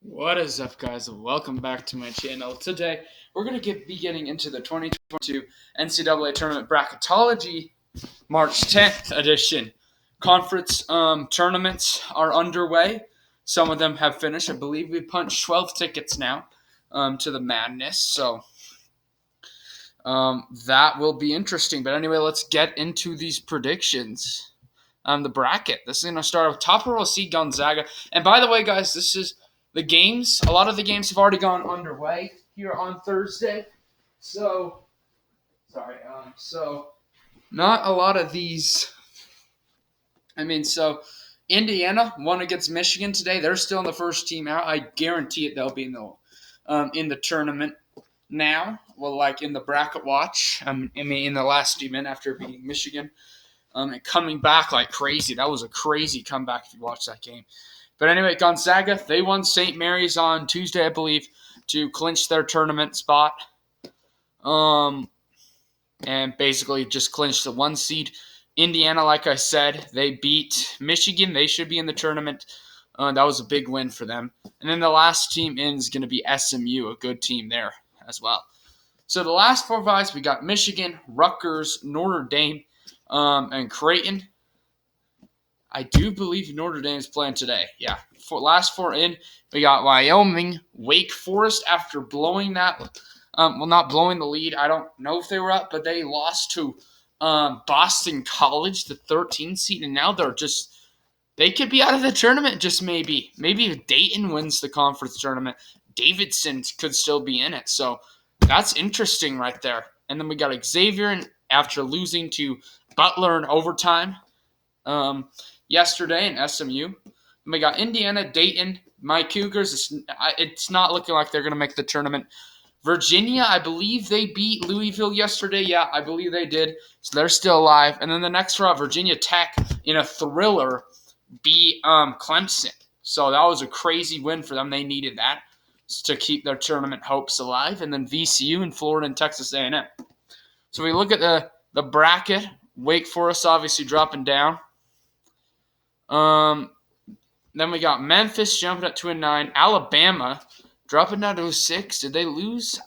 What is up, guys? Welcome back to my channel. Today, we're going to be getting into the 2022 NCAA Tournament Bracketology March 10th edition. Conference tournaments are underway. Some of them have finished. I believe we punched 12 tickets now to the madness. So that will be interesting. But anyway, let's get into these predictions. The bracket. This is going to start with top row seed Gonzaga. And by the way, guys, this is the games. A lot of the games have already gone underway here on Thursday. So not a lot of these. So Indiana won against Michigan today. They're still in the first team out. I guarantee it. They'll be in the tournament now. Well, like in the bracket watch. In the last team after beating Michigan. And coming back like crazy. That was a crazy comeback if you watch that game. But anyway, Gonzaga, they won St. Mary's on Tuesday, I believe, to clinch their tournament spot. And basically just clinched the 1 seed. Indiana, like I said, they beat Michigan. They should be in the tournament. That was a big win for them. And then the last team in is going to be SMU, a good team there as well. So the last 4 guys, we got Michigan, Rutgers, Notre Dame, and Creighton. I do believe Notre Dame is playing today. Yeah. Last 4 in, we got Wyoming, Wake Forest after blowing that. Not blowing the lead. I don't know if they were up, but they lost to Boston College, the 13th seed, and now they could be out of the tournament just maybe. Maybe if Dayton wins the conference tournament, Davidson could still be in it. So that's interesting right there. And then we got Xavier after losing to Butler in overtime yesterday in SMU. And we got Indiana, Dayton, my Cougars. It's not looking like they're going to make the tournament. Virginia, I believe they beat Louisville yesterday. Yeah, I believe they did. So they're still alive. And then the next round, Virginia Tech in a thriller beat Clemson. So that was a crazy win for them. They needed that to keep their tournament hopes alive. And then VCU in Florida and Texas A&M. So we look at the bracket. Wake Forest obviously dropping down. Then we got Memphis jumping up to a 9. Alabama dropping down to a 6. Did they lose?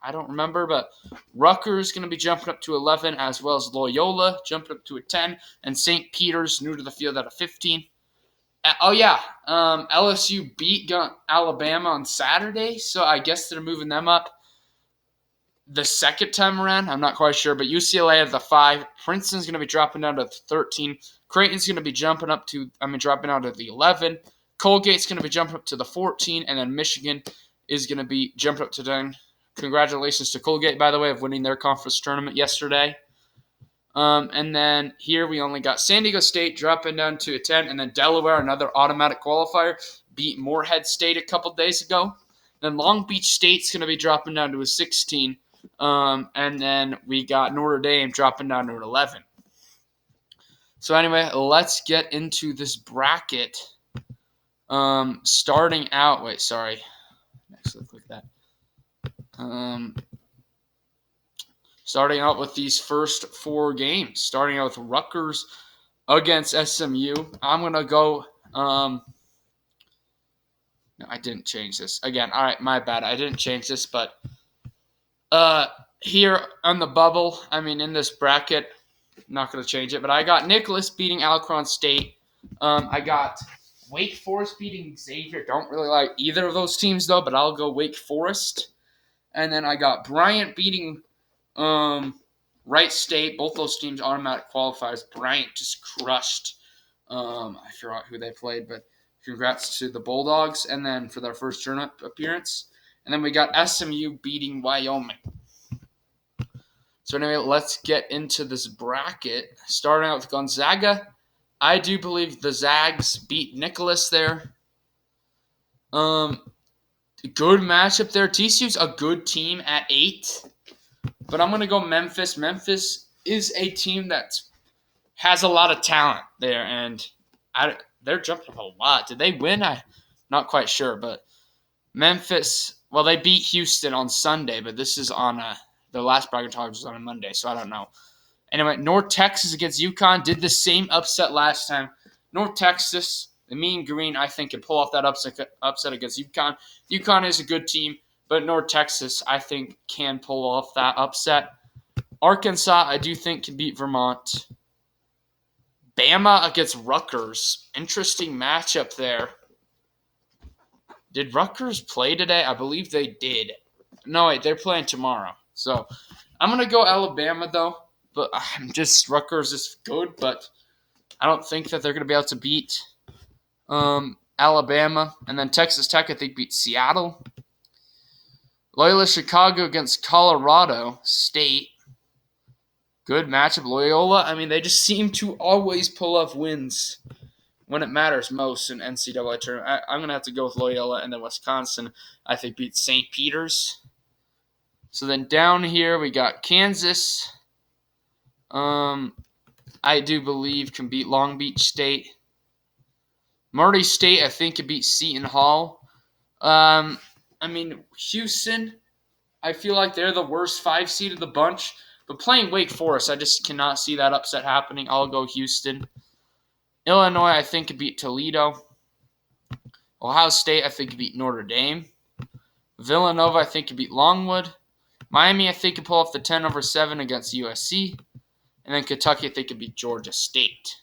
I don't remember, but Rutgers going to be jumping up to 11, as well as Loyola jumping up to a 10, and St. Peter's new to the field at a 15. LSU beat Alabama on Saturday, so I guess they're moving them up the second time around. I'm not quite sure, but UCLA at the 5. Princeton's going to be dropping down to 13. Creighton's going to be dropping out to the 11. Colgate's going to be jumping up to the 14, and then Michigan is going to be jumping up to 10. Congratulations to Colgate, by the way, of winning their conference tournament yesterday. And then here we only got San Diego State dropping down to a 10, and then Delaware, another automatic qualifier, beat Morehead State a couple days ago. Then Long Beach State's going to be dropping down to a 16. And then we got Notre Dame dropping down to an 11. So anyway, let's get into this bracket. Starting out, next, let's click that. Starting out with these first 4 games. Starting out with Rutgers against SMU. I'm gonna go. No, I didn't change this again. All right, my bad. I didn't change this, but here on the bubble, in this bracket, not going to change it, but I got Nicholas beating Alcorn State. I got Wake Forest beating Xavier. Don't really like either of those teams, though, but I'll go Wake Forest. And then I got Bryant beating Wright State. Both those teams automatic qualifiers. Bryant just crushed. I forgot who they played, but congrats to the Bulldogs. And then for their first tournament appearance. And then we got SMU beating Wyoming. So anyway, let's get into this bracket. Starting out with Gonzaga. I do believe the Zags beat Nicholas there. Good matchup there. TCU's a good team at 8. But I'm going to go Memphis. Memphis is a team that has a lot of talent there. And they're jumping up a lot. Did they win? I'm not quite sure. But Memphis, well, they beat Houston on Sunday. But this is on the last bracketology was on a Monday, so I don't know. Anyway, North Texas against UConn did the same upset last time. North Texas The Mean Green, I think, can pull off that upset against UConn. UConn is a good team, but North Texas, I think, can pull off that upset. Arkansas, I do think, can beat Vermont. Bama against Rutgers. Interesting matchup there. Did Rutgers play today? I believe they did. No, wait, they're playing tomorrow. So I'm going to go Alabama, though. But Rutgers is good, but I don't think that they're going to be able to beat Alabama. And then Texas Tech, I think, beat Seattle. Loyola Chicago against Colorado State. Good matchup. Loyola, I mean, they just seem to always pull off wins when it matters most in NCAA tournament. I'm going to have to go with Loyola, and then Wisconsin, I think, beat St. Peter's. So then down here, we got Kansas. I do believe can beat Long Beach State. Murray State, I think, can beat Seton Hall. Houston, I feel like they're the worst 5 seed of the bunch. But playing Wake Forest, I just cannot see that upset happening. I'll go Houston. Illinois, I think, could beat Toledo. Ohio State, I think, could beat Notre Dame. Villanova, I think, could beat Longwood. Miami, I think, could pull off the 10-7 against USC. And then Kentucky, I think, could beat Georgia State.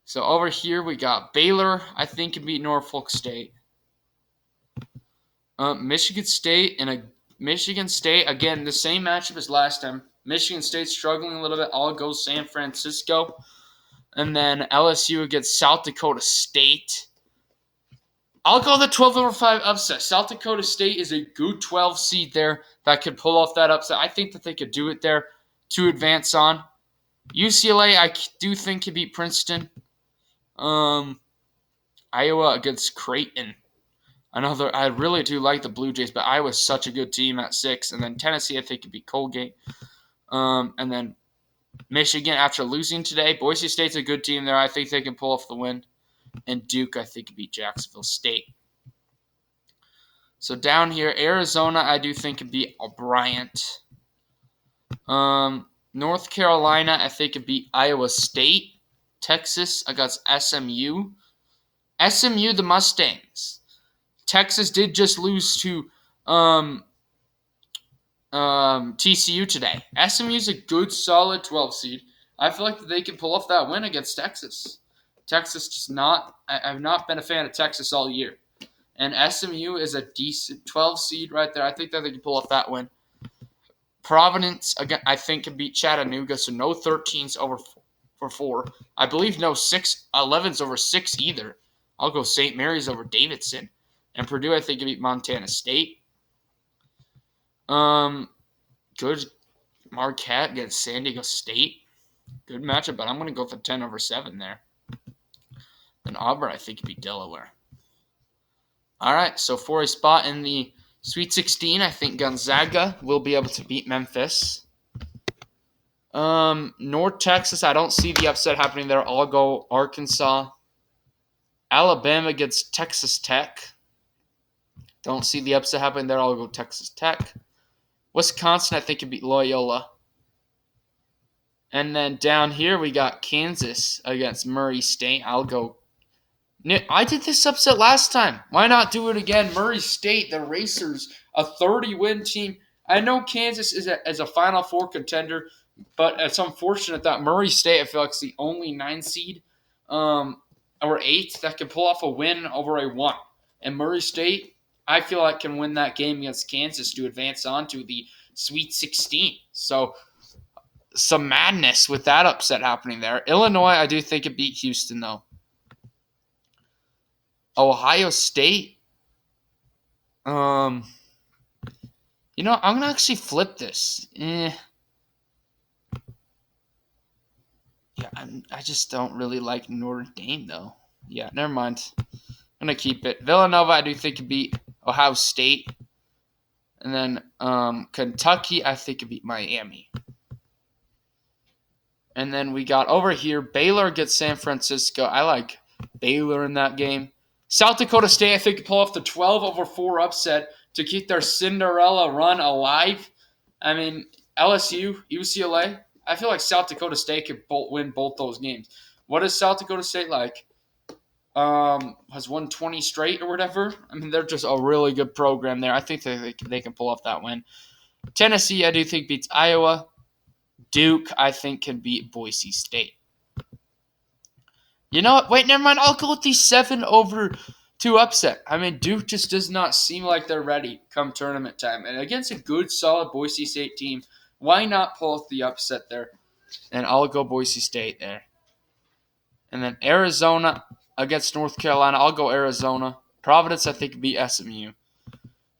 So over here, we got Baylor, I think, could beat Norfolk State. Michigan State, again, the same matchup as last time. Michigan State struggling a little bit. I'll go San Francisco. And then LSU against South Dakota State. I'll go the 12-5 upset. South Dakota State is a good 12 seed there that could pull off that upset. I think that they could do it there to advance on. UCLA, I do think could beat Princeton. Iowa against Creighton. I really do like the Blue Jays, but Iowa's such a good team at 6. And then Tennessee, I think, could beat Colgate. And then Michigan, after losing today, Boise State's a good team there. I think they can pull off the win. And Duke, I think, could beat Jacksonville State. So down here, Arizona, I do think could beat Bryant. North Carolina, I think could beat Iowa State. Texas against SMU. SMU, the Mustangs. Texas did just lose to TCU today. SMU's a good, solid 12 seed. I feel like they can pull off that win against Texas. Texas just not. I've not been a fan of Texas all year. And SMU is a decent 12 seed right there. I think that they can pull off that win. Providence, again, I think can beat Chattanooga, so no 13s over for 4. I believe no 11s over 6 either. I'll go St. Mary's over Davidson. And Purdue, I think, can beat Montana State. Good Marquette against San Diego State. Good matchup, but I'm going to go for 10-7 there. And Auburn, I think, could beat Delaware. All right, so for a spot in the Sweet 16, I think Gonzaga will be able to beat Memphis. North Texas, I don't see the upset happening there. I'll go Arkansas. Alabama against Texas Tech. Don't see the upset happening there. I'll go Texas Tech. Wisconsin, I think, could beat Loyola. And then down here, we got Kansas against Murray State. I'll go. I did this upset last time. Why not do it again? Murray State, the Racers, a 30-win team. I know Kansas is a Final Four contender, but it's unfortunate that Murray State, I feel like, is the only 9 seed or 8 that can pull off a win over a 1. And Murray State, I feel like, can win that game against Kansas to advance on to the Sweet 16. So some madness with that upset happening there. Illinois, I do think it beat Houston, though. Ohio State. I'm going to actually flip this. Yeah, I just don't really like Notre Dame, though. Yeah, never mind. I'm going to keep it. Villanova, I do think it beat Ohio State. And then Kentucky, I think it beat Miami. And then we got over here, Baylor against San Francisco. I like Baylor in that game. South Dakota State, I think, could pull off the 12-4 upset to keep their Cinderella run alive. I mean, LSU, UCLA, I feel like South Dakota State could win both those games. What is South Dakota State like? has won 20 straight or whatever. I mean, they're just a really good program there. I think they can pull off that win. Tennessee, I do think, beats Iowa. Duke, I think, can beat Boise State. You know what? Wait, never mind. I'll go with the 7/2 upset. I mean, Duke just does not seem like they're ready come tournament time. And against a good, solid Boise State team, why not pull off the upset there? And I'll go Boise State there. And then Arizona against North Carolina, I'll go Arizona. Providence, I think, can beat SMU.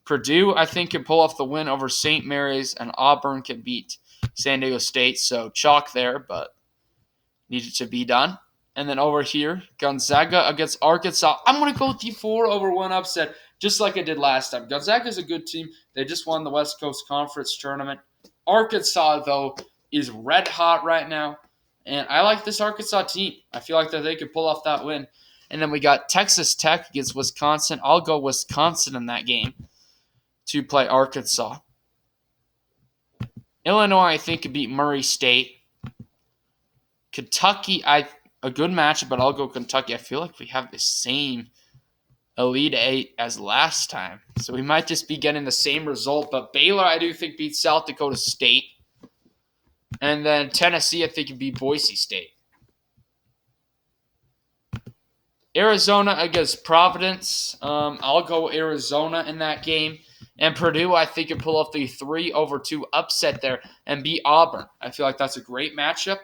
Purdue, I think, can pull off the win over St. Mary's, and Auburn can beat San Diego State. So chalk there, but needed to be done. And then over here, Gonzaga against Arkansas. I'm going to go with the 4/1 upset, just like I did last time. Gonzaga is a good team. They just won the West Coast Conference Tournament. Arkansas, though, is red hot right now. And I like this Arkansas team. I feel like that they could pull off that win. And then we got Texas Tech against Wisconsin. I'll go Wisconsin in that game to play Arkansas. Illinois, I think, could beat Murray State. Kentucky, a good matchup, but I'll go Kentucky. I feel like we have the same Elite Eight as last time, so we might just be getting the same result. But Baylor, I do think, beats South Dakota State. And then Tennessee, I think, could beat Boise State. Arizona against Providence. I'll go Arizona in that game. And Purdue, I think, can pull off the 3/2 upset there and beat Auburn. I feel like that's a great matchup,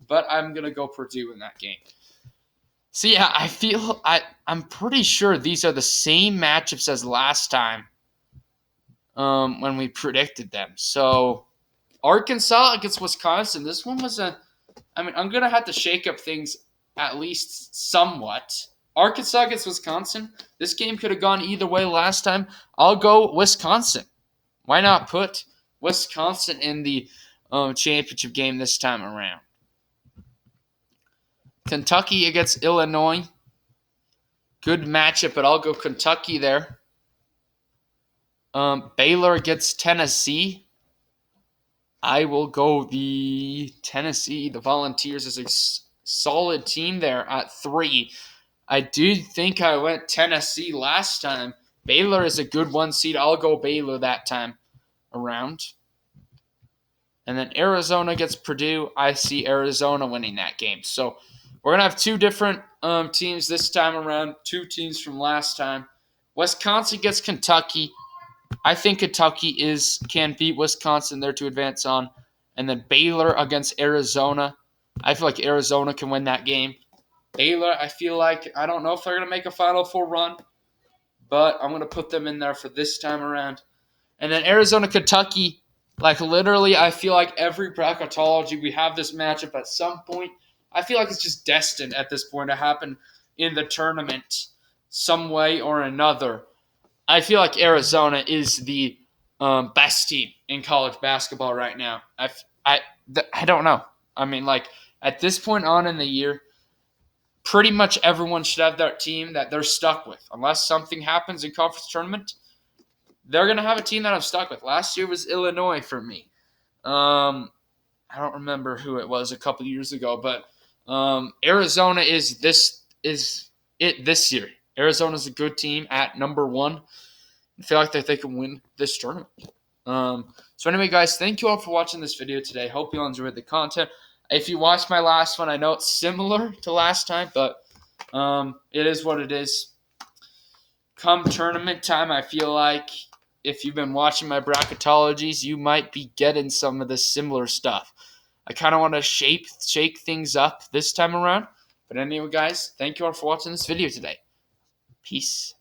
but I'm going to go Purdue in that game. So, yeah, I'm pretty sure these are the same matchups as last time when we predicted them. So, Arkansas against Wisconsin. This one was I'm going to have to shake up things at least somewhat. Arkansas against Wisconsin. This game could have gone either way last time. I'll go Wisconsin. Why not put Wisconsin in the championship game this time around? Kentucky against Illinois. Good matchup, but I'll go Kentucky there. Baylor against Tennessee. I will go the Tennessee. The Volunteers is a solid team there at 3. I do think I went Tennessee last time. Baylor is a good 1 seed. I'll go Baylor that time around. And then Arizona gets Purdue. I see Arizona winning that game. So we're going to have 2 different teams this time around. 2 teams from last time. Wisconsin gets Kentucky. I think Kentucky can beat Wisconsin there to advance on. And then Baylor against Arizona. I feel like Arizona can win that game. Baylor, I feel like, I don't know if they're going to make a Final Four run, but I'm going to put them in there for this time around. And then Arizona, Kentucky, like literally, I feel like every bracketology, we have this matchup at some point. I feel like it's just destined at this point to happen in the tournament some way or another. I feel like Arizona is the best team in college basketball right now. I don't know. I mean, like, at this point on in the year, pretty much everyone should have their team that they're stuck with. Unless something happens in conference tournament, they're going to have a team that I'm stuck with. Last year was Illinois for me. I don't remember who it was a couple years ago, but Arizona is this year. Arizona's a good team at number 1. I feel like they can win this tournament. So anyway, guys, thank you all for watching this video today. Hope you all enjoyed the content. If you watched my last one, I know it's similar to last time, but it is what it is. Come tournament time, I feel like if you've been watching my bracketologies, you might be getting some of the similar stuff. I kind of want to shake things up this time around. But anyway, guys, thank you all for watching this video today. Peace.